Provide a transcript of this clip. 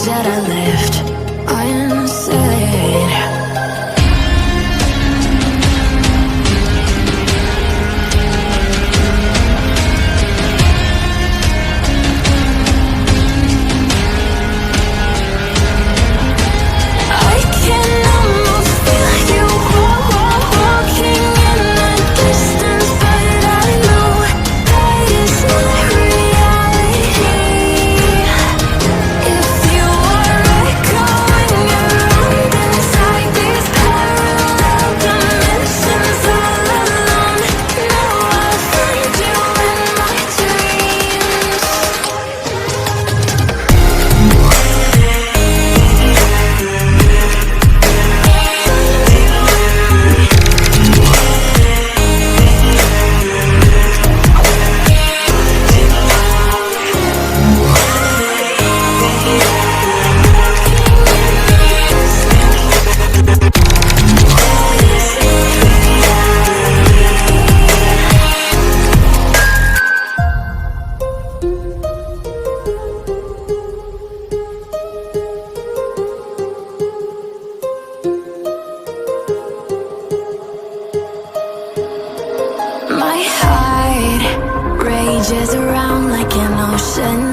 lies that I left unsaid. I can almost feel you walking in the distance, but I know that it's not reality. If you are echoing around inside these parallel dimensions all alone, now I'll find you in my dreams. My heart rages around like an ocean